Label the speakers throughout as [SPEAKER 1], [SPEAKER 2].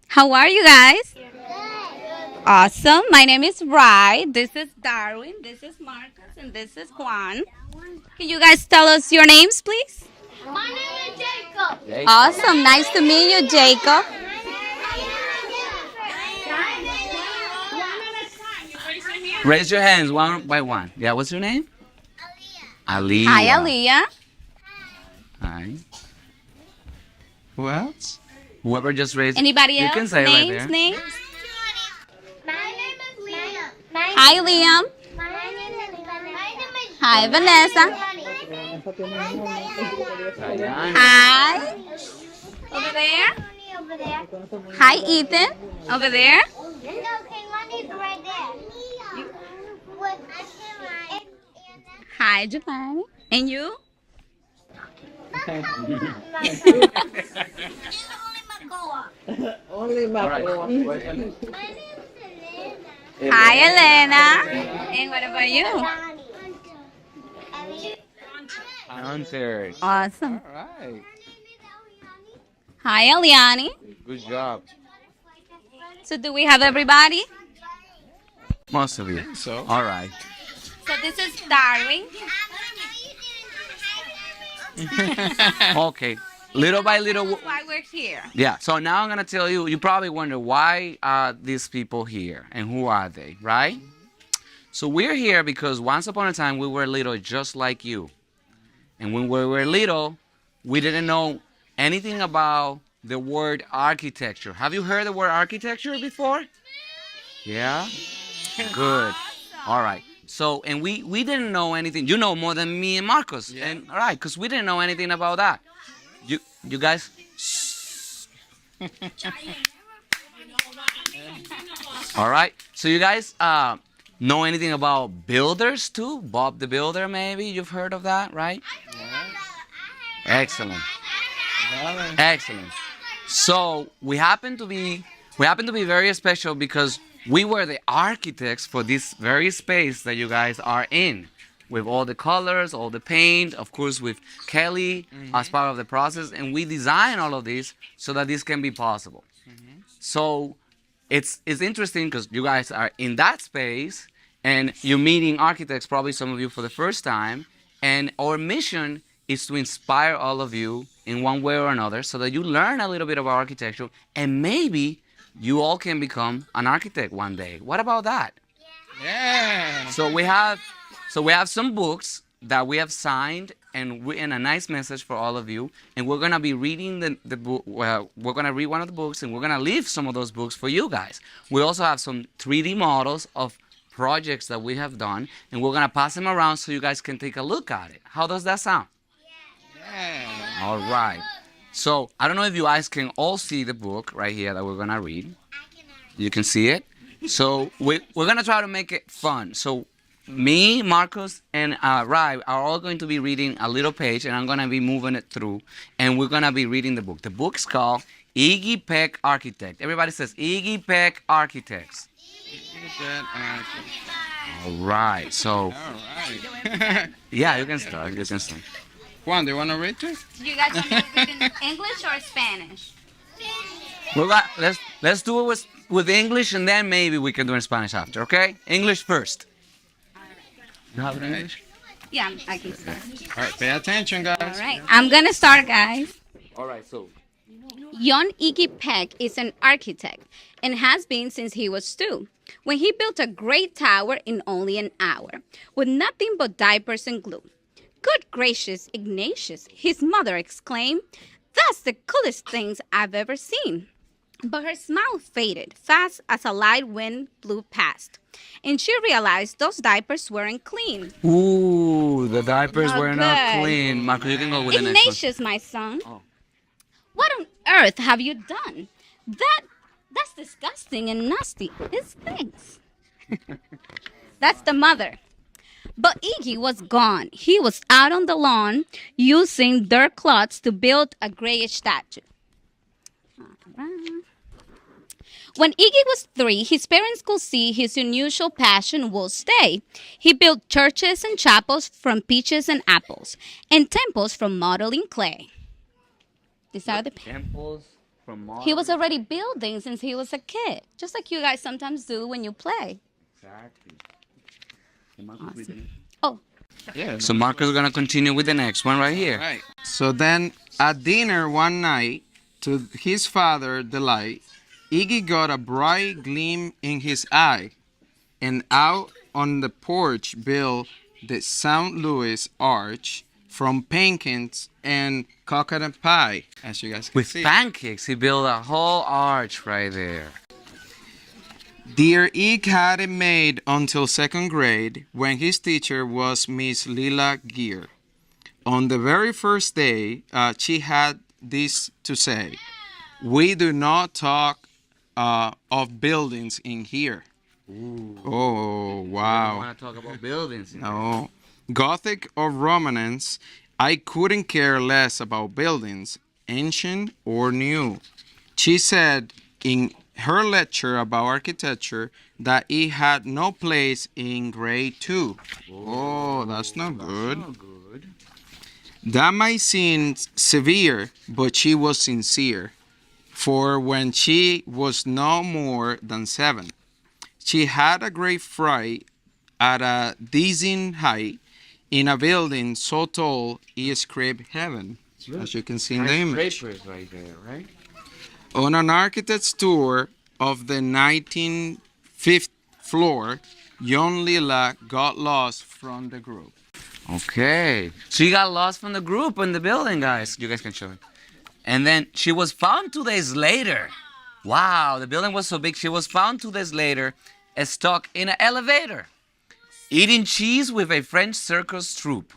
[SPEAKER 1] How are you guys? Awesome. My name is Rai. This is Darwin. This is Marcus. And this is Juan. Can you guys tell us your names, please?
[SPEAKER 2] My name is Jacob.
[SPEAKER 1] Awesome. Nice to meet you, Jacob.
[SPEAKER 3] Raise your hands one by one. Yeah, what's your name? Aliyah.
[SPEAKER 1] Hi, Aliyah.
[SPEAKER 3] Hi. Who else? Whoever just raised.
[SPEAKER 1] Anybody
[SPEAKER 3] You
[SPEAKER 1] else?
[SPEAKER 3] can say
[SPEAKER 1] Names,
[SPEAKER 3] right there.
[SPEAKER 1] names.
[SPEAKER 2] My name is Liam.
[SPEAKER 1] Hi, Liam.
[SPEAKER 2] My name is Vanessa.
[SPEAKER 1] Hi, Vanessa.
[SPEAKER 3] Diana.
[SPEAKER 1] Hi. Over there.
[SPEAKER 2] Over there.
[SPEAKER 1] Hi, Ethan. Over there.
[SPEAKER 2] No, Kehlani's right there.
[SPEAKER 1] Hi, Giovanni. And you?
[SPEAKER 4] Only
[SPEAKER 3] All right.
[SPEAKER 4] Macoa.
[SPEAKER 1] Hi, Elena. And what about you?
[SPEAKER 3] Hunter.
[SPEAKER 1] Awesome.
[SPEAKER 3] All right.
[SPEAKER 1] Hi, Eliani.
[SPEAKER 3] Good job.
[SPEAKER 1] So do we have everybody?
[SPEAKER 3] Most of you. So. All right.
[SPEAKER 1] So this is Darwin.
[SPEAKER 3] Okay. Little by little.
[SPEAKER 1] Why we're here.
[SPEAKER 3] Yeah. So now I'm gonna tell you. You probably wonder why are these people here and who are they, right? So we're here because once upon a time we were little, just like you. And when we were little, we didn't know anything about the word architecture. Have you heard the word architecture before? Yeah? Good. All right. So, and we didn't know anything. You know more than me and Marcos. Yeah. And all right, because we didn't know anything about that. You guys. All right. So you guys know anything about builders too? Bob the Builder, maybe you've heard of that, right? Excellent. Excellent. So we happen to be very special because we were the architects for this very space that you guys are in, with all the colors, all the paint, of course with Kelly as part of the process, and we design all of this so that this can be possible. So it's interesting because you guys are in that space and you're meeting architects, probably some of you for the first time, and our mission is to inspire all of you in one way or another so that you learn a little bit about architecture and maybe you all can become an architect one day. What about that?
[SPEAKER 5] Yeah.
[SPEAKER 3] So we have some books that we have signed and written a nice message for all of you, and we're gonna be reading the book. Well, we're gonna read one of the books, and we're gonna leave some of those books for you guys. We also have some 3D models of projects that we have done, and we're gonna pass them around so you guys can take a look at it. How does that sound?
[SPEAKER 5] Yeah.
[SPEAKER 3] All right. So I don't know if you guys can all see the book right here that we're gonna read. You can see it. So we're gonna try to make it fun. So me, Marcos, and Rai are all going to be reading a little page, and I'm gonna be moving it through, and we're gonna be reading the book. The book's called Iggy Peck Architect. Everybody says Iggy Peck Architects. All right. So
[SPEAKER 5] All right.
[SPEAKER 3] yeah, you can start. You can start.
[SPEAKER 5] Juan, do you want to read it?
[SPEAKER 1] Do you guys want me to read in English or Spanish?
[SPEAKER 3] Let's do it with English, and then maybe we can do it in Spanish after. Okay? English first. You have it in English?
[SPEAKER 1] Yeah, I can start.
[SPEAKER 5] All right, pay attention, guys.
[SPEAKER 1] All right, I'm gonna start, guys.
[SPEAKER 3] All right. So.
[SPEAKER 1] Young Iggy Peck is an architect and has been since he was 2, when he built a great tower in only an hour with nothing but diapers and glue. Good gracious, Ignatius, his mother exclaimed. That's the coolest things I've ever seen. But her smile faded fast as a light wind blew past, and she realized those diapers weren't clean.
[SPEAKER 3] Ooh, the diapers
[SPEAKER 1] Oh,
[SPEAKER 3] were not
[SPEAKER 1] good.
[SPEAKER 3] clean. Marco, you can go with the next one.
[SPEAKER 1] Ignatius, my son,
[SPEAKER 3] Oh.
[SPEAKER 1] what on earth have you done? That's disgusting and nasty. It stinks. That's the mother. But Iggy was gone. He was out on the lawn using dirt clods to build a grayish statue. When Iggy was 3, his parents could see his unusual passion would stay. He built churches and chapels from peaches and apples, and temples from modeling clay. These are the
[SPEAKER 3] Temples
[SPEAKER 1] He was already building since he was a kid, just like you guys sometimes do when you play.
[SPEAKER 3] Exactly.
[SPEAKER 1] Awesome. Oh,
[SPEAKER 5] Yeah.
[SPEAKER 3] So Marcus is gonna continue with the next one right here.
[SPEAKER 5] Right. So then at dinner one night, to his father's delight, Iggy got a bright gleam in his eye, and out on the porch built the St. Louis Arch from pancakes and coconut pie, as you guys can
[SPEAKER 3] With
[SPEAKER 5] see.
[SPEAKER 3] pancakes, he built a whole arch right there.
[SPEAKER 5] Dear Ig had it made until second grade when his teacher was Miss Lila Gear. On the very first day, she had this to say: "We do not talk of buildings in here."
[SPEAKER 3] Ooh.
[SPEAKER 5] Oh,
[SPEAKER 3] I
[SPEAKER 5] wow.
[SPEAKER 3] want to talk about buildings.
[SPEAKER 5] No. Gothic or Romanesque, I couldn't care less about buildings, ancient or new. She said in her lecture about architecture that it had no place in grade 2. Oh, that's not good.
[SPEAKER 3] Oh, good.
[SPEAKER 5] That might seem severe, but she was sincere. For when she was no more than 7, she had a great fright at a dizzying height in a building so tall it scraped heaven, as you can see in the image.
[SPEAKER 3] Skyscrapers right there, right?
[SPEAKER 5] On an architect's tour of the 19th floor, young Lila got lost from the group.
[SPEAKER 3] Okay. So you got lost from the group in the building, guys. You guys can show it. And then she was found 2 days later. Wow, the building was so big. She was found 2 days later, stuck in an elevator, eating cheese with a French circus troupe.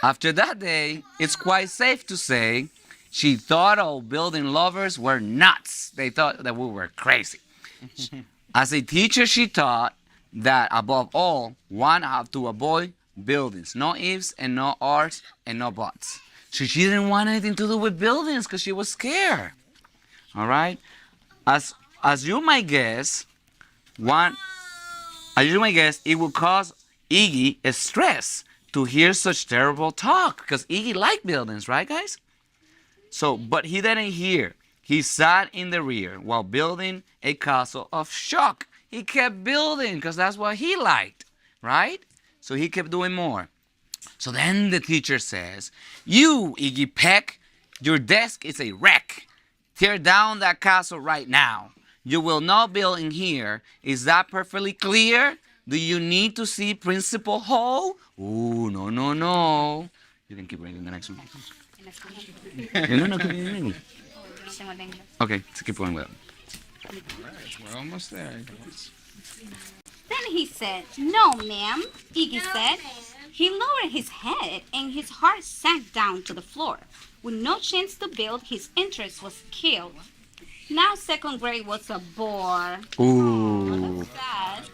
[SPEAKER 3] After that day, it's quite safe to say she thought all building lovers were nuts. They thought that we were crazy. As a teacher, she taught that above all, one had to avoid buildings. No ifs and no arts and no buts. So she didn't want anything to do with buildings because she was scared. All right? As you might guess, it would cause Iggy a stress to hear such terrible talk because Iggy liked buildings, right, guys? So, but he didn't hear. He sat in the rear while building a castle of shock. He kept building because that's what he liked, right? So he kept doing more. So then the teacher says, "You, Iggy Peck, your desk is a wreck. Tear down that castle right now. You will not build in here. Is that perfectly clear? Do you need to see Principal Hall?" Ooh, no, no, no. You can keep reading the next one. No, keep reading. Okay, let's keep going with it.
[SPEAKER 5] We're almost there.
[SPEAKER 1] then he said, "No, ma'am," Iggy said. He lowered his head and his heart sank down to the floor. With no chance to build, his interest was killed. Now second grade was a bore.
[SPEAKER 3] Ooh.
[SPEAKER 1] Sad.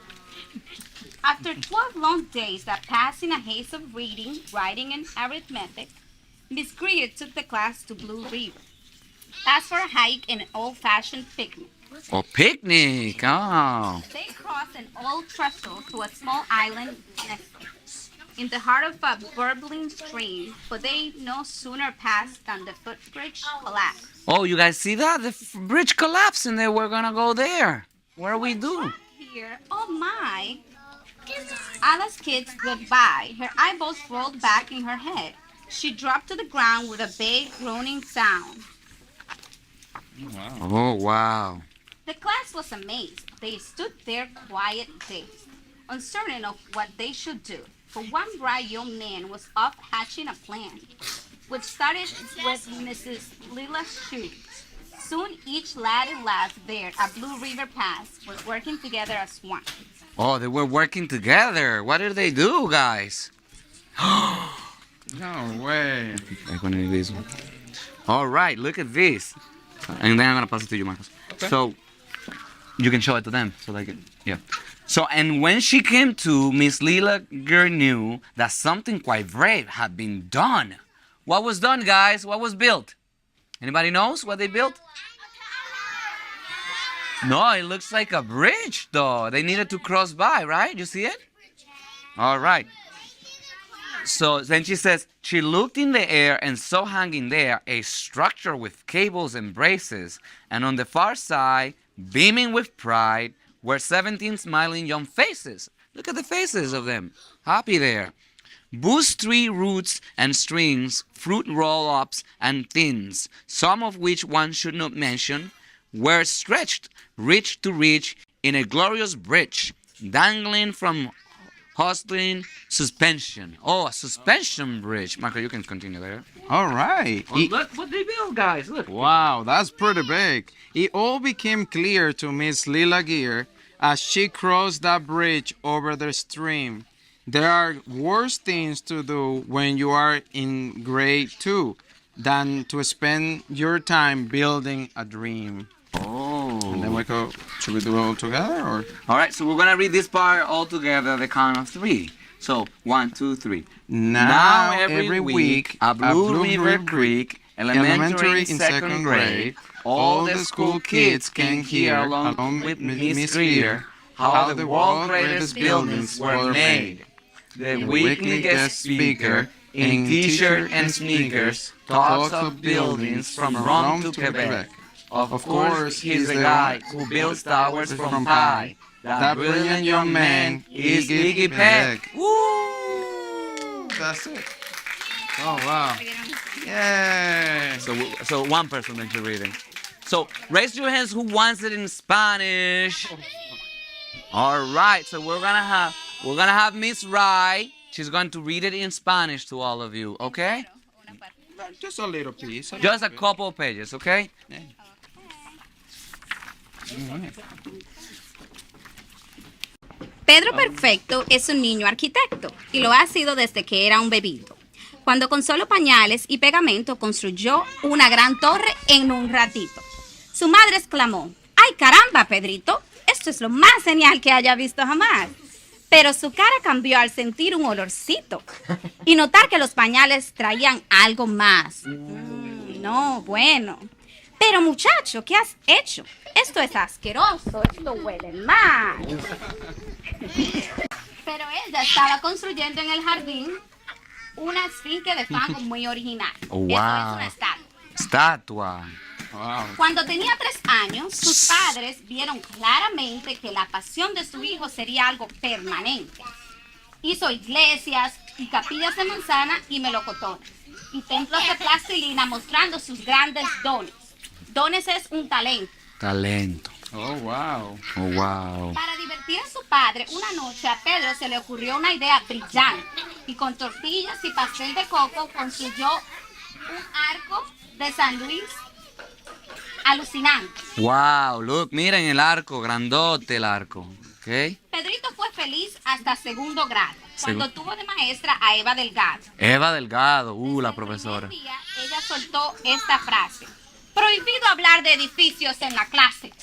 [SPEAKER 1] After 12 long days that passed in a haze of reading, writing, and arithmetic, Miss Greer took the class to Blue River. As for a hike and an old-fashioned picnic,
[SPEAKER 3] Oh, picnic. Oh.
[SPEAKER 1] they crossed an old trestle to a small island in the heart of a burbling stream, but they no sooner passed than the footbridge collapsed.
[SPEAKER 3] Oh, you guys see that? The bridge collapsed and then we're gonna go there. What do we do?
[SPEAKER 1] Here, oh my! Alice kids goodbye. Her eyeballs rolled back in her head. She dropped to the ground with a big groaning sound.
[SPEAKER 5] Wow.
[SPEAKER 3] Oh, wow.
[SPEAKER 1] The class was amazed. They stood there quiet, dazed, uncertain of what they should do. For one bright young man was off hatching a plan, which started with Mrs. Lila's shoes. Soon each lad and lass there at Blue River Pass were working together as one.
[SPEAKER 3] Oh, they were working together. What did they do, guys?
[SPEAKER 5] No way.
[SPEAKER 3] All right, look at this. And then I'm gonna pass it to you, Marcos.
[SPEAKER 5] Okay.
[SPEAKER 3] So you can show it to them. So like, yeah. So and when she came to, Miss Lila Girl knew that something quite brave had been done. What was done, guys? What was built? Anybody knows what they built? No, it looks like a bridge, though. They needed to cross by, right? You see it? All right. So then she says, she looked in the air and saw hanging there a structure with cables and braces, and on the far side, beaming with pride, were 17 smiling young faces. Look at the faces of them, happy there. Bush tree roots and strings, fruit roll-ups and thins, some of which one should not mention, were stretched, ridge to ridge, in a glorious bridge, dangling from hustling suspension. Oh, a suspension bridge. Michael, you can continue there.
[SPEAKER 5] All right.
[SPEAKER 3] Oh, look what they built, guys. Look.
[SPEAKER 5] Wow, that's pretty big. It all became clear to Miss Lila Gear as she crossed that bridge over the stream. There are worse things to do when you are in grade 2 than to spend your time building a dream.
[SPEAKER 3] Oh.
[SPEAKER 5] And then we go, should we do it all together or?
[SPEAKER 3] All right, so we're going to read this part all together, the count of 3. So, 1, 2, 3.
[SPEAKER 5] Now every week,
[SPEAKER 3] a Blue River Creek, elementary in second grade, all the school kids can hear along with Miss Reader how the world's greatest buildings were made. The weekly guest speaker, in t-shirt and sneakers, talks of buildings from Rome to Quebec. Of course, he's the guy who builds towers from pie. That brilliant young man is Iggy Peck.
[SPEAKER 5] Woo! That's it. Oh, wow. Yeah.
[SPEAKER 3] So one person makes the reading. So raise your hands who wants it in Spanish. All right. So we're gonna have Miss Rai. She's going to read it in Spanish to all of you. Okay?
[SPEAKER 5] Just a little piece.
[SPEAKER 3] Just a couple of pages. Okay?
[SPEAKER 5] Yeah.
[SPEAKER 1] Pedro Perfecto es un niño arquitecto y lo ha sido desde que era un bebito, cuando con solo pañales y pegamento construyó una gran torre en un ratito. Su madre exclamó: ¡ay caramba, Pedrito! Esto es lo más genial que haya visto jamás. Pero su cara cambió al sentir un olorcito y notar que los pañales traían algo más. No, bueno. Pero muchacho, ¿qué has hecho? Esto es asqueroso, esto huele mal. Pero él ya estaba construyendo en el jardín una esfinge de fango muy original.
[SPEAKER 3] Wow.
[SPEAKER 1] Eso es una estatua.
[SPEAKER 3] Estatua.
[SPEAKER 5] Wow.
[SPEAKER 1] Cuando tenía 3 años, sus padres vieron claramente que la pasión de su hijo sería algo permanente. Hizo iglesias y capillas de manzana y melocotones, y templos de plastilina mostrando sus grandes dones. Dones es un talento.
[SPEAKER 3] Talento.
[SPEAKER 5] Oh, wow.
[SPEAKER 3] Oh, wow.
[SPEAKER 1] Para divertir a su padre, una noche a Pedro se le ocurrió una idea brillante y con tortillas y pastel de coco construyó un arco de San Luis alucinante.
[SPEAKER 3] Wow, look, miren el arco, grandote el arco. Okay.
[SPEAKER 1] Pedrito fue feliz hasta segundo grado, cuando tuvo de maestra a Eva Delgado.
[SPEAKER 3] Eva Delgado, la profesora.
[SPEAKER 1] El primer día, ella soltó esta frase: prohibido hablar de edificios en la clase.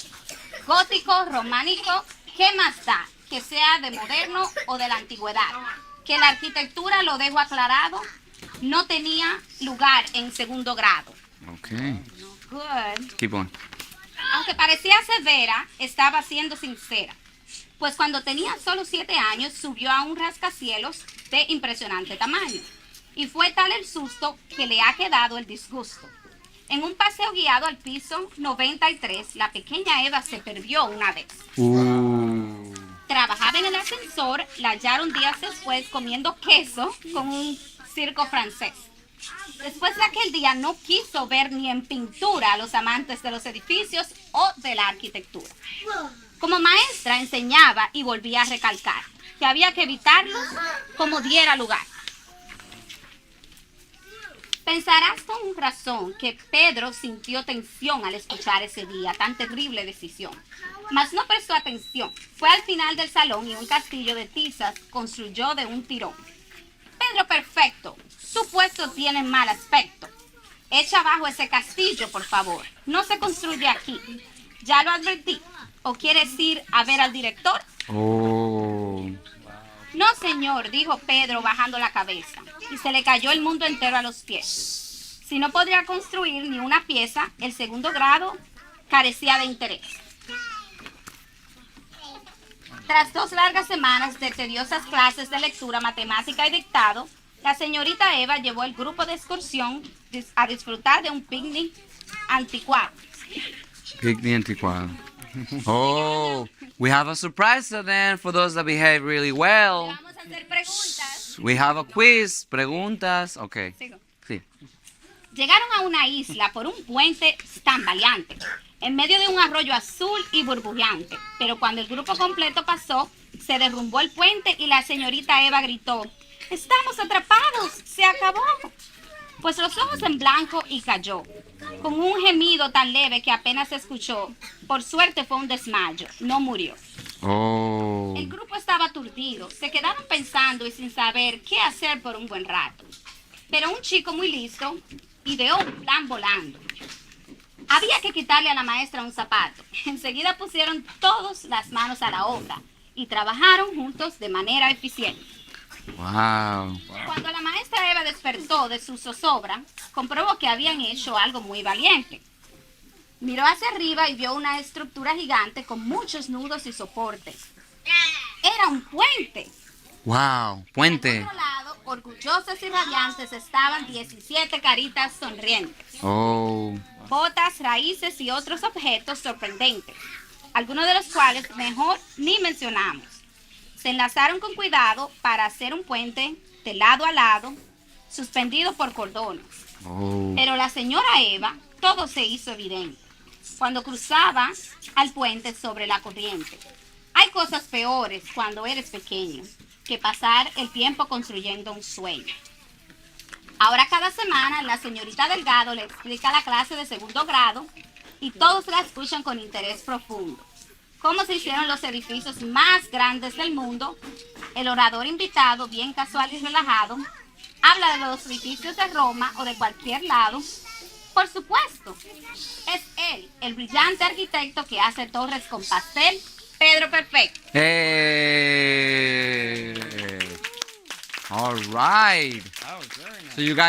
[SPEAKER 1] Gótico, románico, ¿qué más da? Que sea de moderno o de la antigüedad. Que la arquitectura, lo dejo aclarado, no tenía lugar en segundo grado.
[SPEAKER 3] Okay.
[SPEAKER 1] Good.
[SPEAKER 3] Keep on.
[SPEAKER 1] Aunque parecía severa, estaba siendo sincera. Pues cuando tenía solo 7 años, subió a un rascacielos de impresionante tamaño. Y fue tal el susto que le ha quedado el disgusto. En un paseo guiado al piso 93, la pequeña Eva se perdió una vez. Trabajaba en el ascensor, la hallaron días después comiendo queso con un circo francés. Después de aquel día no quiso ver ni en pintura a los amantes de los edificios o de la arquitectura. Como maestra enseñaba y volvía a recalcar que había que evitarlos como diera lugar. Pensarás con razón que Pedro sintió tensión al escuchar ese día tan terrible decisión, mas no prestó atención. Fue al final del salón y un castillo de tizas construyó de un tirón. Pedro Perfecto, su puesto tiene mal aspecto. Echa abajo ese castillo, por favor. No se construye aquí. Ya lo advertí. ¿O quieres ir a ver al director?
[SPEAKER 3] Oh.
[SPEAKER 1] No, señor, dijo Pedro bajando la cabeza, y se le cayó el mundo entero a los pies. Si no podría construir ni una pieza, el segundo grado carecía de interés. Tras 2 largas semanas de tediosas clases de lectura, matemática y dictado, La señorita Eva llevó el grupo de excursión a disfrutar de un picnic anticuado.
[SPEAKER 3] Picnic antiquado. Oh, we have a surprise then for those that behave really well.
[SPEAKER 1] Vamos a hacer preguntas.
[SPEAKER 3] We have a quiz. Preguntas. Okay.
[SPEAKER 1] Sigo.
[SPEAKER 3] Sí.
[SPEAKER 1] Llegaron a una isla por un puente tambaleante, en medio de un arroyo azul y burbujeante. Pero cuando el grupo completo pasó, se derrumbó el puente y la señorita Eva gritó: ¡Estamos atrapados! ¡Se acabó! Pues los ojos en blanco y cayó, con un gemido tan leve que apenas se escuchó. Por suerte fue un desmayo, no murió.
[SPEAKER 3] Oh.
[SPEAKER 1] El grupo estaba aturdido, se quedaron pensando y sin saber qué hacer por un buen rato. Pero un chico muy listo ideó un plan volando. Había que quitarle a la maestra un zapato. Enseguida pusieron todas las manos a la obra y trabajaron juntos de manera eficiente.
[SPEAKER 3] Wow.
[SPEAKER 1] Cuando la maestra Eva despertó de su zozobra, comprobó que habían hecho algo muy valiente. Miró hacia arriba y vio una estructura gigante con muchos nudos y soportes. Era un puente.
[SPEAKER 3] Wow.
[SPEAKER 1] Al
[SPEAKER 3] Puente.
[SPEAKER 1] otro lado, orgullosas y radiantes, estaban 17 caritas sonrientes,
[SPEAKER 3] Oh.
[SPEAKER 1] botas, raíces y otros objetos sorprendentes, algunos de los cuales mejor ni mencionamos. Se enlazaron con cuidado para hacer un puente de lado a lado, suspendido por cordones.
[SPEAKER 3] Oh.
[SPEAKER 1] Pero la señora Eva, todo se hizo evidente cuando cruzaba al puente sobre la corriente. Hay cosas peores cuando eres pequeño que pasar el tiempo construyendo un sueño. Ahora cada semana la señorita Delgado le explica la clase de segundo grado y todos la escuchan con interés profundo. Cómo se hicieron los edificios más grandes del mundo. El orador invitado, bien casual y relajado, habla de los edificios de Roma o de cualquier lado. Por supuesto, es él, el brillante arquitecto que hace torres con pastel, Pedro Perfecto.
[SPEAKER 3] Hey. All right. So you guys